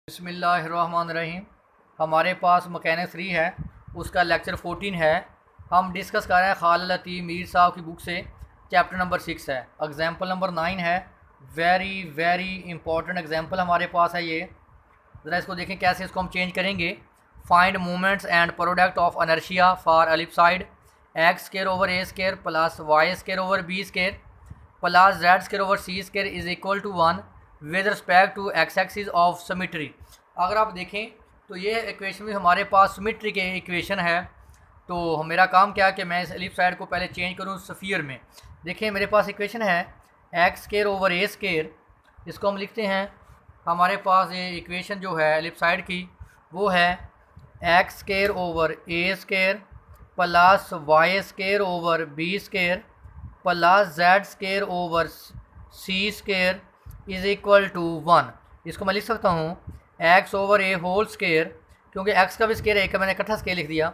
बिस्मिल्लाहिर्रहमानिर्रहीम। हमारे पास मैकेनिक्स 3 है, उसका लेक्चर 14 है। हम डिस्कस कर रहे हैं खालिद लतीफ़ मीर साहब की बुक से। चैप्टर नंबर 6 है, एग्जाम्पल नंबर 9 है। वेरी वेरी इंपॉर्टेंट एग्जाम्पल हमारे पास है ये। ज़रा इसको देखें कैसे इसको हम चेंज करेंगे। Find moments and product of inertia for ellipsoid x square over a square plus y square over b square plus z square over c square is equal to 1 with respect to x axis of symmetry. अगर आप देखें तो ये equation भी हमारे पास symmetry के equation है। तो मेरा काम क्या है कि मैं इस एलिप्सॉइड को पहले चेंज करूँ स्फीयर में। देखिए मेरे पास इक्वेशन है x square over a square, इसको हम लिखते हैं। हमारे पास ये इक्वेशन जो है एलिप्सॉइड की वो है x square over a square plus y square over b square plus z square over c square is equal to 1। इसको मैं लिख सकता हूँ x over a whole square, क्योंकि एक्स का भी स्क्वायर है, एक मैंने इकट्ठा स्क्वायर लिख दिया।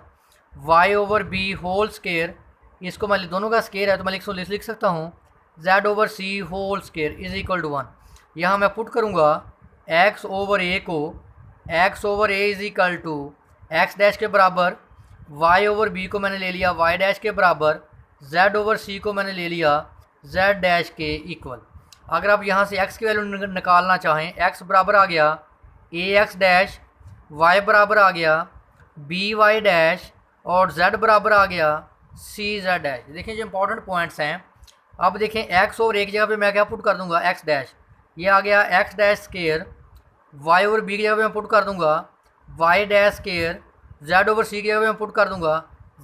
Y over b whole square, इसको मैं दोनों का स्क्वायर है तो मैं लिख सकता हूँ z over c whole square is equal to 1। यहाँ मैं पुट करूँगा एक्स ओवर ए को, x over a is equal to x dash के बराबर, वाई ओवर बी को मैंने ले लिया वाई डैश के बराबर, जेड ओवर सी को मैंने ले लिया जेड डैश के इक्वल। अगर आप यहाँ से x की वैल्यू निकालना चाहें, x बराबर आ गया ए एक्स डैश, y बराबर आ गया बी वाई डैश और z बराबर आ गया सी जेड डैश। देखें जो इंपॉर्टेंट पॉइंट्स हैं। अब देखें x और एक जगह पे मैं क्या पुट कर दूंगा x डैश, ये आ गया x डैश स्केयर। y और b की जगह पे मैं पुट कर दूंगा y dash square. z over c की जगह पे मैं पुट कर दूंगा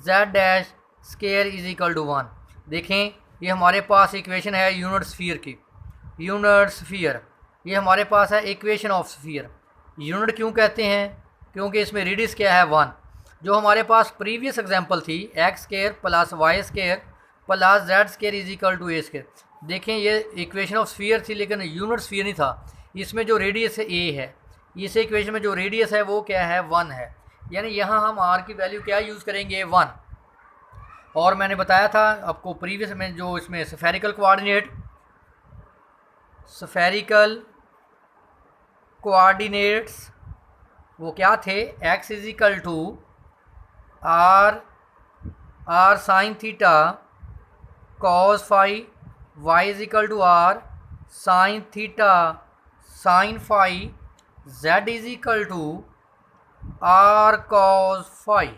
z dash square is equal to 1। देखें ये हमारे पास इक्वेशन है यूनिट स्फीयर की। यूनिट स्फीयर ये हमारे पास है इक्वेशन ऑफ स्फीयर। यूनिट क्यों कहते हैं? क्योंकि इसमें रेडियस क्या है 1। जो हमारे पास प्रीवियस एग्जांपल थी x square plus y square plus z square is equal to a square. देखें ये इक्वेशन ऑफ स्फीयर थी लेकिन यूनिट स्फीयर नहीं था। इसमें जो रेडियस है ए है, इस इक्वेशन में जो रेडियस है वो क्या है 1 है। यानी यहाँ हम आर की वैल्यू क्या यूज़ करेंगे 1। और मैंने बताया था आपको प्रीवियस में जो इसमें स्फेरिकल कोऑर्डिनेट्स वो क्या थे, x is equal to r sine theta cos phi, y is equal to r sine theta sine phi, z is equal to r cos phi.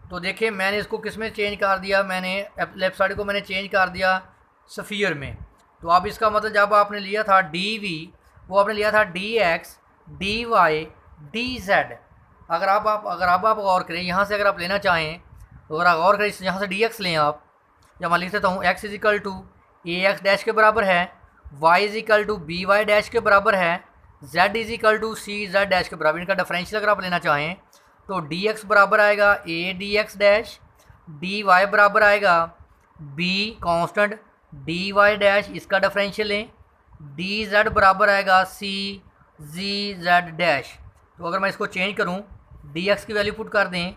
तो देखिए मैंने इसको किस में चेंज कर दिया, मैंने लेफ्ट साइड को मैंने चेंज कर दिया स्फीयर में। तो अब इसका मतलब जब आपने लिया था डी वी, वो आपने लिया था d x D Y D z. अगर आप गौर करें यहाँ से, अगर आप लेना चाहें तो अगर आप गौर करें यहाँ से डी एक्स लें आप, जब मैं लिख देता हूँ x is equal to A x dash के बराबर है, y is equal to B Y dash के बराबर है, z is equal to c Z dash के बराबर। इनका डिफरेंशियल अगर आप लेना चाहें तो डी एक्स बराबर आएगा A D x dash, D Y बराबर आएगा B constant D Y dash, इसका डिफरेंशियल लें, डी जेड बराबर आएगा सी जी जेड डैश। तो अगर मैं इसको चेंज करूं, डी एक्स की वैल्यू पुट कर दें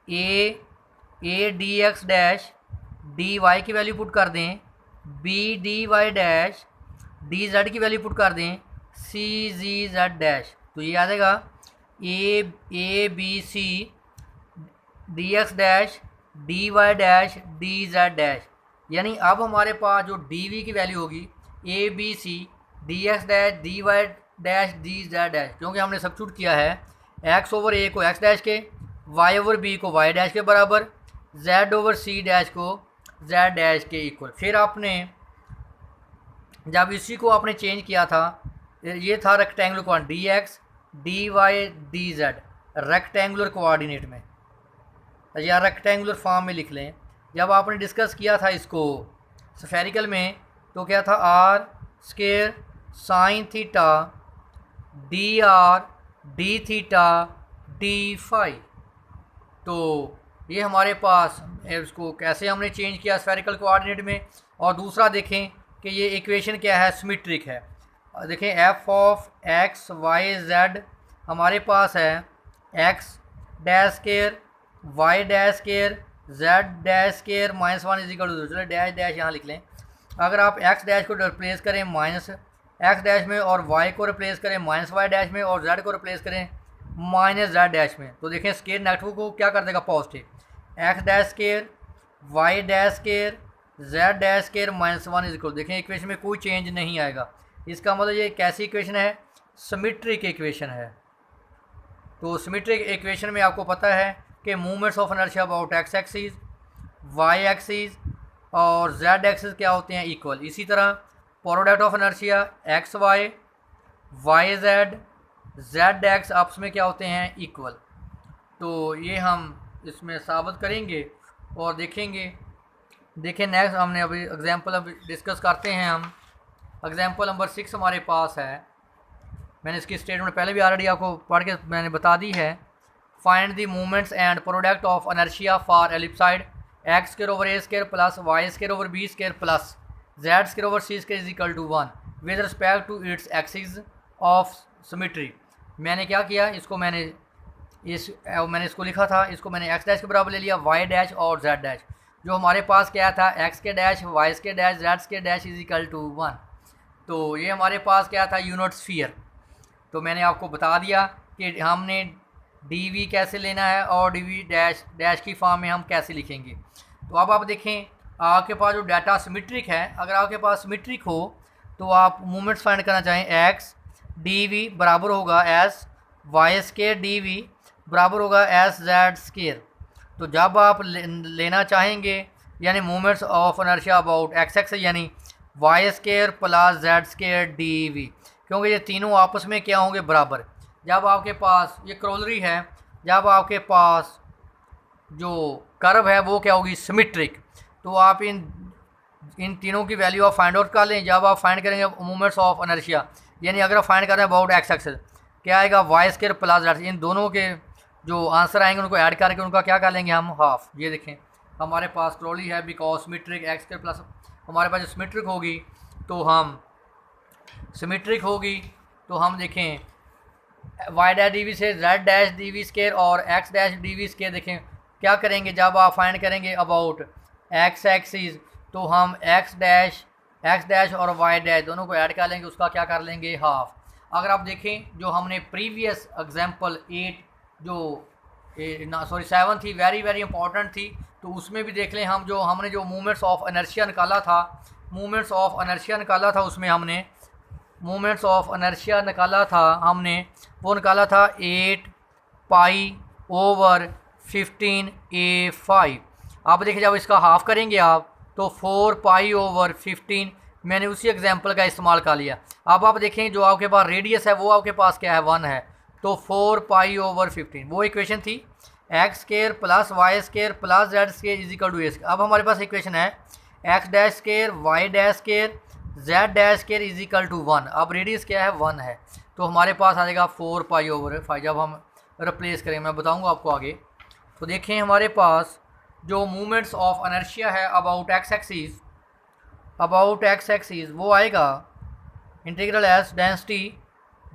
a D x dash, D Y की वैल्यू पुट कर दें b D Y dash, D z की वैल्यू पुट कर दें सी जी जेड डैश। तो ये आ जाएगा a B C D x dash D Y dash D Z dash. यानी अब हमारे पास जो डी वी की वैल्यू होगी a B C D x dash D Y dash D Z dash, क्योंकि हमने सब्स्टिट्यूट किया है एक्स ओवर ए को एक्स डैश के, वाई ओवर बी को वाई डैश के बराबर, जेड ओवर सी डैश को जेड डैश के इक्वल। फिर आपने जब इसी को आपने चेंज किया था, ये था rectangular coordinate d x D Y D z rectangular coordinate में या रेक्टेंगुलर फॉर्म में लिख लें। जब आपने डिस्कस किया था इसको स्फेरिकल में तो क्या था r square sine theta D R D theta D phi. तो ये हमारे पास इसको कैसे हमने चेंज किया स्फेरिकल कोऑर्डिनेट में। और दूसरा देखें कि ये इक्वेशन क्या है, सिमेट्रिक है। देखें f of x y z हमारे पास है x dash square y dash square z dash square -1 is equal to, चलो डैश डैश यहाँ लिख लें। अगर आप एक्स डैश को रिप्लेस करें माइनस एक्स डैश में और वाई को रिप्लेस करें माइनस वाई डैश में और जेड को रिप्लेस करें माइनस जेड डैश में, तो देखें स्केयर नेगेटिव को क्या कर देगा positive. X dash square Y dash square Z dash square minus one is equal, देखें इक्वेशन में कोई चेंज नहीं आएगा। इसका मतलब ये कैसी इक्वेशन है, सिमेट्रिक इक्वेशन है। तो सिमेट्रिक इक्वेशन में आपको पता है कि movements of inertia about x axis, Y axis और जेड एक्सिस क्या होते हैं, इक्वल। इसी तरह product of inertia x Y, Y Z, Z x आपस में क्या होते हैं, इक्वल। तो ये हम इसमें साबित करेंगे और देखेंगे। देखें नेक्स्ट हमने अभी एग्जांपल अब डिस्कस करते हैं हम। एग्जांपल नंबर 6 हमारे पास है, मैंने इसकी स्टेटमेंट पहले भी ऑलरेडी आपको पढ़ के मैंने बता दी है। Find the movements and product of inertia for ellipsoid x square over a square plus y square over b square plus z square over c square is equal to 1 with respect to its axis of symmetry. मैंने क्या किया, इसको मैंने इसको लिखा था, इसको मैंने एक्स डैश के बराबर ले लिया, वाई डैश और जेड डैश। जो हमारे पास क्या था, एक्स के डैश वाई के डैश जेड के डैश इज इक्वल टू 1। तो ये हमारे पास क्या था, यूनिट स्फीयर। तो मैंने आपको बता दिया कि हमने डी वी कैसे लेना है और डी वी डैश डैश की फॉर्म में हम कैसे लिखेंगे। तो अब आप देखें आपके पास जो डाटा सिमेट्रिक है, अगर आपके पास सिमेट्रिक हो तो आप मूवमेंट्स फाइंड करना चाहें, एक्स डी वी बराबर होगा s y square D v बराबर होगा एस जेड स्केयर। तो जब आप लेना चाहेंगे यानी movements of inertia about x x यानी y square plus z square D v, क्योंकि ये तीनों आपस में क्या होंगे, बराबर। जब आपके पास ये क्रोलरी है, जब आपके पास जो कर्व है वो क्या होगी, सिमेट्रिक, तो आप इन तीनों की वैल्यू आप फाइंड आउट कर लें। जब आप फाइंड करेंगे मूवमेंट्स ऑफ इनर्शिया, यानी अगर आप फाइंड कर रहे हैं अबाउट एक्स एक्सिस, क्या आएगा, वाई स्क्वायर प्लस जेड, इन दोनों के जो आंसर आएंगे उनको ऐड करके उनका क्या कर लेंगे हम, हाफ। ये देखें हमारे पास क्रोलरी है because symmetric x square plus, हमारे पास जो सिमेट्रिक होगी तो हम देखें वाई डैश डी वी से z dash D v square और x dash D v square, देखें क्या करेंगे, जब आप फाइंड करेंगे अबाउट एक्स एक्सिस तो हम एक्स डैश और वाई डैश दोनों को ऐड कर लेंगे, उसका क्या कर लेंगे, हाफ। अगर आप देखें जो हमने प्रीवियस एग्जांपल 7 थी, वेरी वेरी इंपॉर्टेंट थी, तो उसमें भी देख लें हम, जो हमने जो मूवमेंट्स ऑफ इनर्शिया निकाला था उसमें हमने मूवमेंट्स ऑफ इनर्शिया वो निकाला था 8 पाई ओवर 15a5। आप देखिए जब इसका हाफ करेंगे आप तो 4 पाई ओवर 15, मैंने उसी एग्जांपल का इस्तेमाल कर लिया। अब आप देखें जो आपके पास रेडियस है वो आपके पास क्या है, 1 है, तो 4 पाई ओवर 15 वो इक्वेशन थी, x square plus y square plus z square is equal to a square. अब हमारे पास इक्वेशन है x dash square Y dash square Z dash square is equal to 1। अब रेडियस क्या है, 1 है, तो हमारे पास आ जाएगा 4 पाई ओवर 5। जब हम रिप्लेस करेंगे मैं बताऊंगा आपको आगे। तो देखें हमारे पास जो मूवमेंट्स ऑफ इनर्शिया है अबाउट एक्स एक्सिस वो आएगा integral s density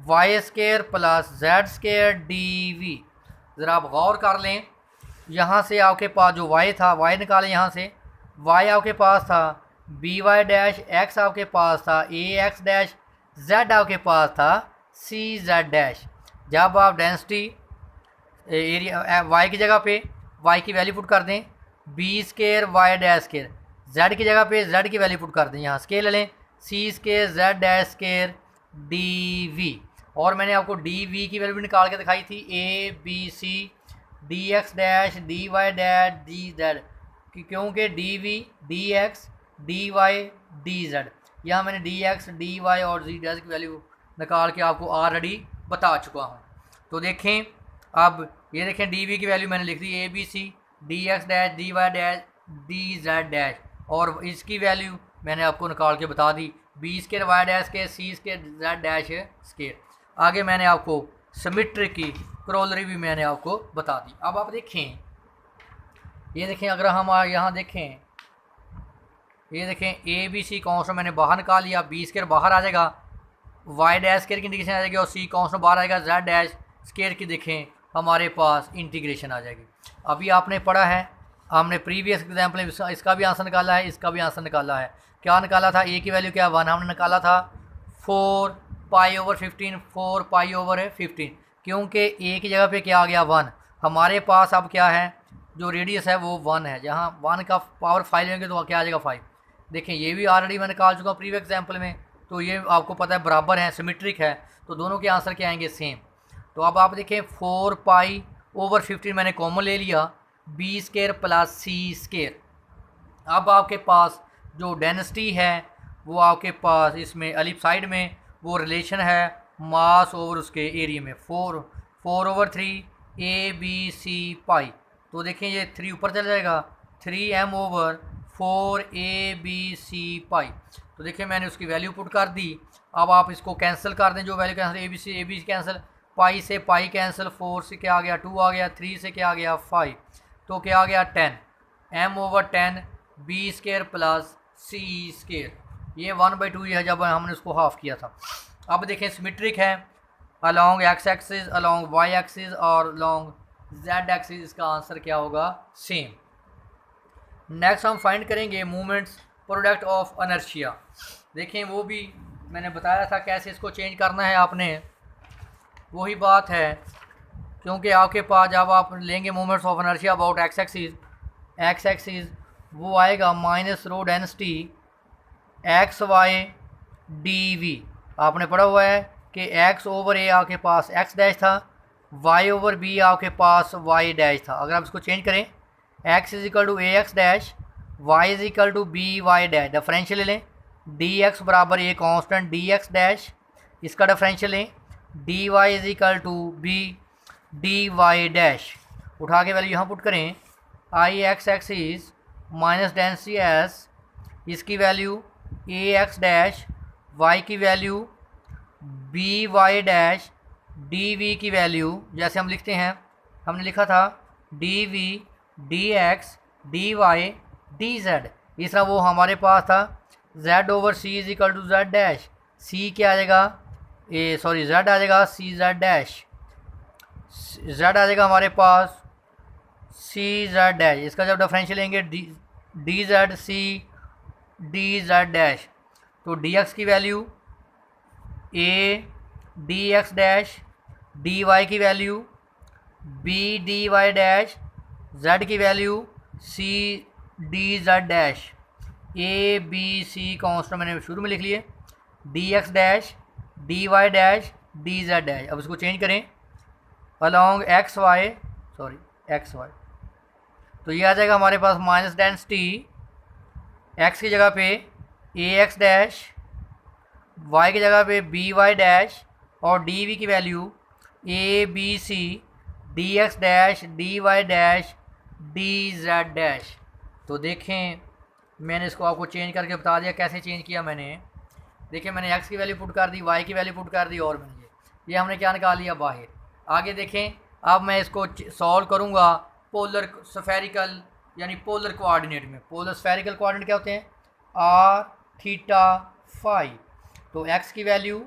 y square plus z square D v. ज़रा आप गौर कर लें, यहाँ से आपके पास जो वाई था, वाई निकालें, यहाँ से वाई आपके पास था, बी वाई डैश, एक्स आपके पास था, ए एक्स डैश, जेड आपके पास था, सी जेड डैश। जब आप डेंसिटी एरिया वाई की जगह पे वाई की वैल्यू पुट कर दें, b square Y dash square, z की जगह पे जेड की वैल्यू पुट कर दें, यहाँ स्केयर ले लें, C square Z dash square D V. और मैंने आपको डी वी की वैल्यू भी निकाल के दिखाई थी, A B C D x dash D Y dash D Z, क्योंकि D we D x D Y D Z, यहाँ मैंने डी एक्स डी वाई और जी डैश की वैल्यू निकाल के आपको ऑलरेडी बता चुका हूँ। तो देखें अब ये देखें डी वी की वैल्यू मैंने लिख दी, A B C D x dash D Y dash D Z dash, और इसकी वैल्यू मैंने आपको निकाल के बता दी, बी स्केयर वाई डैश के C square Z dash square. आगे मैंने आपको सिमेट्रिक की क्रोलरी भी मैंने आपको बता दी। अब आप देखें, ये देखें अगर हम यहाँ देखें, ये देखें ए बी सी कॉन्स्टेंट मैंने बाहर निकाल लिया, बी स्केयर बाहर आ जाएगा, वाई डैश स्केयर की इंटीग्रेशन आ जाएगी और सी कॉन्स्टेंट बाहर आएगा, जेड डैश स्केयर की देखें हमारे पास इंटीग्रेशन आ जाएगी। अभी आपने पढ़ा है, हमने प्रीवियस एग्जाम्पल इसका भी आंसर निकाला है, इसका भी आंसर निकाला है। क्या निकाला था, ए की वैल्यू क्या 1 हमने निकाला था, 4 पाई ओवर 15, 4 पाई ओवर है 15, क्योंकि एक ही जगह पे क्या आ गया 1। हमारे पास अब क्या है, जो रेडियस है वो 1 है, जहाँ 1 का पावर 5 लेंगे तो क्या आ जाएगा 5। देखें ये भी ऑलरेडी मैंने निकाल चुका प्रीवियस एग्जाम्पल में, तो ये आपको पता है बराबर है, सिमेट्रिक है, तो दोनों के आंसर क्या आएंगे सेम। तो अब आप देखें 4 पाई ओवर 15 मैंने कॉमन ले लिया, बी स्केयर प्लस सी स्केयर। अब आपके पास जो डेंसिटी है वो आपके पास इसमें अलिफ साइड में वो रिलेशन है मास ओवर उसके एरिया में, 4/3 ए बी सी पाई। तो देखें ये 3 ऊपर चला जाएगा, 3m/4 ए बी सी पाई। तो देखें मैंने उसकी वैल्यू पुट कर दी। अब आप इसको कैंसिल कर दें, जो value cancel, A B C cancel, pi से पाई कैंसिल, 4 से क्या आ गया 2 आ गया, 3 से क्या आ गया 5, तो क्या आ गया 10, m/10 बी स्केयर प्लस सी स्केयर। ये 1/2 है जब हमने उसको हाफ किया था। अब देखें सिमेट्रिक है along x axis, along y axis और अलॉन्ग जेड एक्सिस, इसका आंसर क्या होगा सेम। नेक्स्ट हम फाइंड करेंगे मूवमेंट्स प्रोडक्ट ऑफ इनर्शिया। देखें वो भी मैंने बताया था कैसे इसको चेंज करना है, आपने वही बात है, क्योंकि आपके पास जब आप लेंगे movements of inertia about x axis वो आएगा minus rho density x y d v. आपने पढ़ा हुआ है कि एक्स ओवर ए आपके पास एक्स डैश था, वाई ओवर बी आपके पास वाई डैश था। अगर आप इसको चेंज करें, X is equal to A x dash, Y is equal to B Y dash, differential ले लें, डी एक्स बराबर A constant D x dash, इसका डिफरेंशियल लें, D Y is equal to B D Y dash. उठा के value यहाँ put करें, I x axis minus density S, इसकी value A x dash, Y की value B Y dash, D we की value जैसे हम लिखते हैं, हमने लिखा था D we D x D Y D Z. इस तरह वो हमारे पास था Z over C is equal to Z dash, C क्या आ जाएगा जेड आ जाएगा सी जेड डैश, जेड आ जाएगा हमारे पास सी जेड डैश। इसका जब डिफरेंशियल लेंगे D Z C D Z dash, तो डी एक्स की value A D x dash, D Y की value B D Y dash, Z की value C D Z dash, A B C constant मैंने शुरू में लिख लिए, D x dash D Y dash D Z dash. अब इसको change करें अलॉन्ग एक्स वाई, तो ये आ जाएगा हमारे पास माइनस डेंसिटी एक्स की जगह पे ए एक्स डैश, वाई की जगह पे बी वाई डैश और डी वी की value a B C D x dash D Y dash D Z dash. तो देखें मैंने इसको आपको चेंज करके बता दिया कैसे चेंज किया मैंने। देखिए मैंने एक्स की वैल्यू पुट कर दी, वाई की वैल्यू पुट कर दी, और मैंने ये हमने क्या निकाल लिया बाहर। आगे देखें अब मैं इसको सॉल्व करूँगा पोलर स्फेरिकल यानी पोलर कोऑर्डिनेट में। पोलर स्फेरिकल कोऑर्डिनेट क्या होते हैं, आर थीटा फाई। तो एक्स की value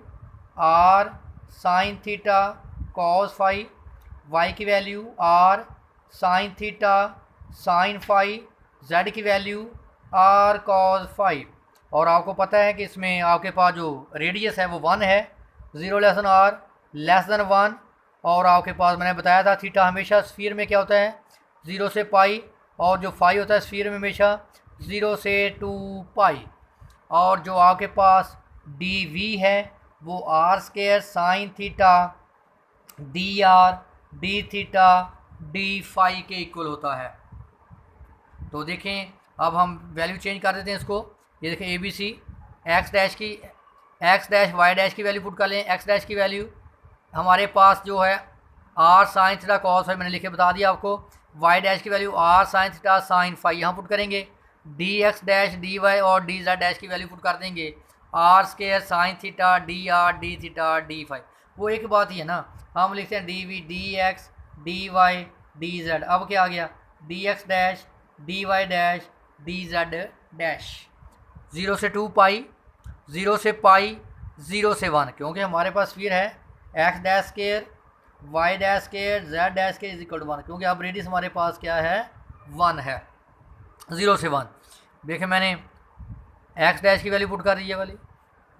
are sine theta cos phi, Y की value are sine theta sine phi, Z की वैल्यू आर कॉस फाई। और आपको पता है कि इसमें आपके पास जो रेडियस है वो 1 है, 0 लेसन आर लेस देन 1। और आपके पास मैंने बताया था थीटा हमेशा स्फीयर में क्या होता है 0 से पाई, और जो फाई होता है स्फीयर में हमेशा 0 से 2 पाई। और जो आपके पास डी वी है वो r square sine theta D R D theta D phi के इक्वल होता है। तो देखें अब हम वैल्यू चेंज कर देते हैं इसको। ये देखें a B c x dash y dash की वैल्यू पुट कर लें। एक्स डैश की वैल्यू हमारे पास जो है r sine theta cos phi, मैंने लिखे बता दिया आपको। वाई डैश की value are sine theta sine phi यहाँ पुट करेंगे। D x dash D y और डी जेड डैश की वैल्यू पुट कर देंगे r square sine theta D R D theta D phi. वो एक बात ही है ना, हम लिखते हैं d we D x D Y D z. अब क्या आ गया d x dash D Y dash D Z dash. 0 से 2 पाई, 0 से पाई, 0 से 1, क्योंकि हमारे पास स्फीयर है x dash square Y dash square Z dash square is equal to 1, क्योंकि अब रेडियस हमारे पास क्या है 1 है। 0 से 1 देखिए मैंने एक्स डैश की वैल्यू पुट कर दी है वाली,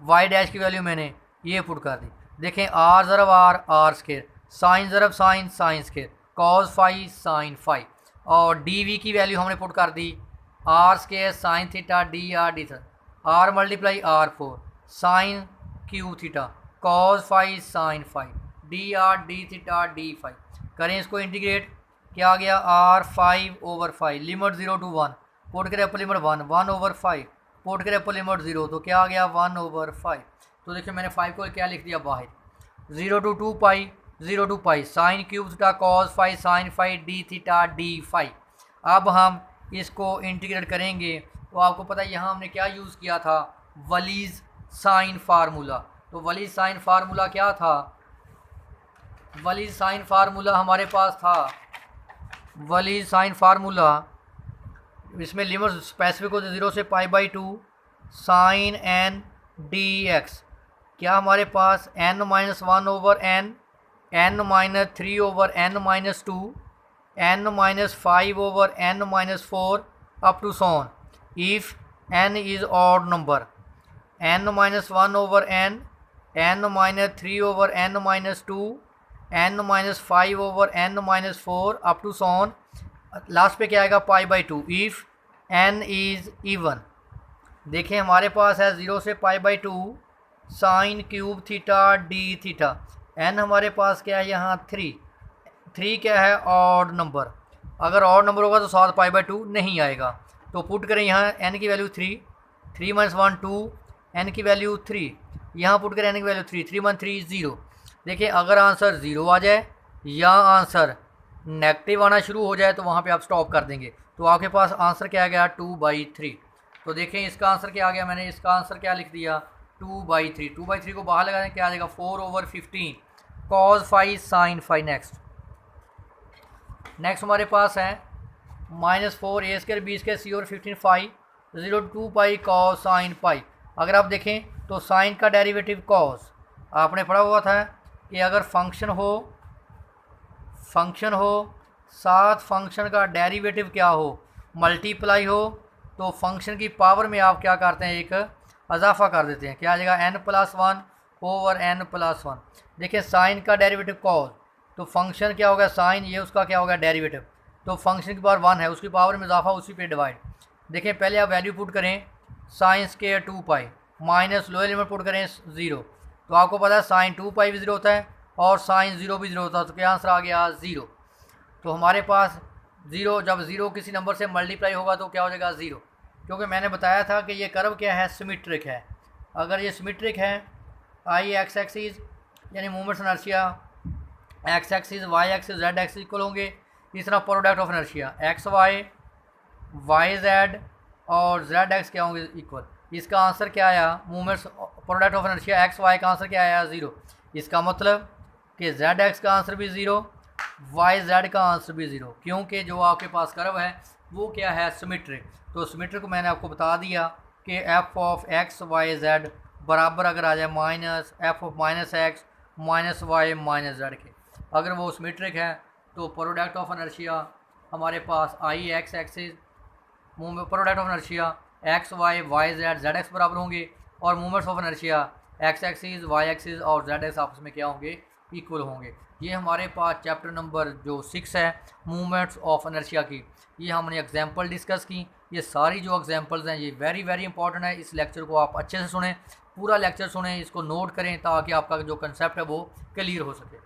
वाई डैश की वैल्यू मैंने ये पुट कर दी। देखें आर ज़रब आर स्केयर, साइन ज़रब sine square, cos phi sine phi, और डी वी की वैल्यू हमने पुट कर दी R square sine theta D R D theta, R multiply R 4 sine cube theta cos phi sine phi D R D theta D phi. करें इसको integrate, क्या आ गया are 5/5 limit 0 to 1 put करें upper limit 1/5 put करें upper limit 0 तो क्या आ गया 1/5। तो देखिए मैंने 5 को क्या लिख दिया बाहर, 0 to 2 pi 0 to pi sine cube theta cos phi sine phi d theta D phi. अब हम इसको इंटीग्रेट करेंगे तो आपको पता है यहाँ हमने क्या यूज़ किया था, वलीज़ साइन फार्मूला। तो वलीज़ साइन फार्मूला क्या था, वलीज़ साइन फार्मूला हमारे पास था, वलीज़ साइन फार्मूला इसमें लिमिट स्पेसिफिक होती है 0 से π/2 साइन एन डी एक्स, क्या हमारे पास n-1/n, n-3/n-2, n-5/n-4 up to so on if n is odd number, n-1/n, n-3/n-2, n-5/n-4 up to so on, last पे क्या आएगा π/2 इफ़ n is even। देखें हमारे पास है 0 से π/2 sine cube theta D theta, n हमारे पास क्या है यहाँ 3 क्या है ऑड नंबर, अगर ऑड नंबर होगा तो साथ π/2 नहीं आएगा। तो पुट करें यहाँ n की वैल्यू 3 - 1 2, n की वैल्यू 3, यहाँ पुट करें n की वैल्यू 3 - 1 3 0। देखिए अगर आंसर 0 आ जाए या आंसर नेगेटिव आना शुरू हो जाए तो वहाँ पे आप स्टॉप कर देंगे। तो आपके पास आंसर क्या आ गया 2/3। तो देखें इसका आंसर क्या आ गया, मैंने इसका आंसर क्या लिख दिया 2/3। 2/3 को बाहर लगाने क्या आ जाएगा 4/15 cos phi sine phi. Next हमारे पास है -4 a square b square c और 15 phi 0 to 2 pi cos sine pi. अगर आप देखें तो साइन का डेरिवेटिव कॉस, आपने पढ़ा हुआ था कि अगर फंक्शन हो साथ फंक्शन का डेरिवेटिव क्या हो मल्टीप्लाई हो तो फंक्शन की पावर में आप क्या करते हैं एक इजाफा कर देते हैं, क्या आ जाएगा n+1/n+1। देखिए साइन का डेरिवेटिव कॉस, तो फंक्शन क्या होगा साइन, ये उसका क्या होगा डेरिवेटिव, तो फंक्शन की पावर 1 है उसकी पावर में इजाफा उसी पे डिवाइड। देखिए पहले आप वैल्यू पुट करें sine square 2 pi minus lower limit put करें 0, तो आपको पता है साइन 2 पाई भी 0 होता है और साइन 0 भी 0 होता है, तो क्या आंसर आ गया 0। तो हमारे पास 0, जब 0 किसी नंबर से मल्टीप्लाई होगा तो क्या हो जाएगा 0, क्योंकि मैंने बताया था कि ये कर्व क्या है सिमेट्रिक है। अगर ये सिमेट्रिक है आई एक्स एक्सिस यानी movements inertia x axis Y axis z axis equal होंगे, इस तरह product of inertia x Y Y z और जेड एक्स क्या होंगे इक्वल। इसका आंसर क्या आया movements product of inertia x y का आंसर क्या आया 0। इसका मतलब कि जेड एक्स का आंसर भी 0, वाई जेड का आंसर भी 0, क्योंकि जो आपके पास कर्व है वो क्या है सिमेट्रिक। तो सिमेट्रिक को मैंने आपको बता दिया कि f of x y z बराबर अगर आ जाए minus f of minus x minus y minus z के, अगर वो सिमेट्रिक है तो प्रोडक्ट ऑफ इनर्शिया हमारे पास I x axis product of inertia x Y Y Z Z X बराबर होंगे और movements of inertia x axis Y axis और जेड एक्स आपस में क्या होंगे इक्वल होंगे। ये हमारे पास चैप्टर नंबर जो 6 है मूवमेंट्स ऑफ इनर्शिया की, ये हमने एग्जांपल डिस्कस की। ये सारी जो एग्जांपल्स हैं ये वेरी वेरी इंपॉर्टेंट है। इस लेक्चर को आप अच्छे से सुने, पूरा लेक्चर सुने, इसको नोट करें ताकि आपका जो कंसेप्ट है वो क्लियर हो सके।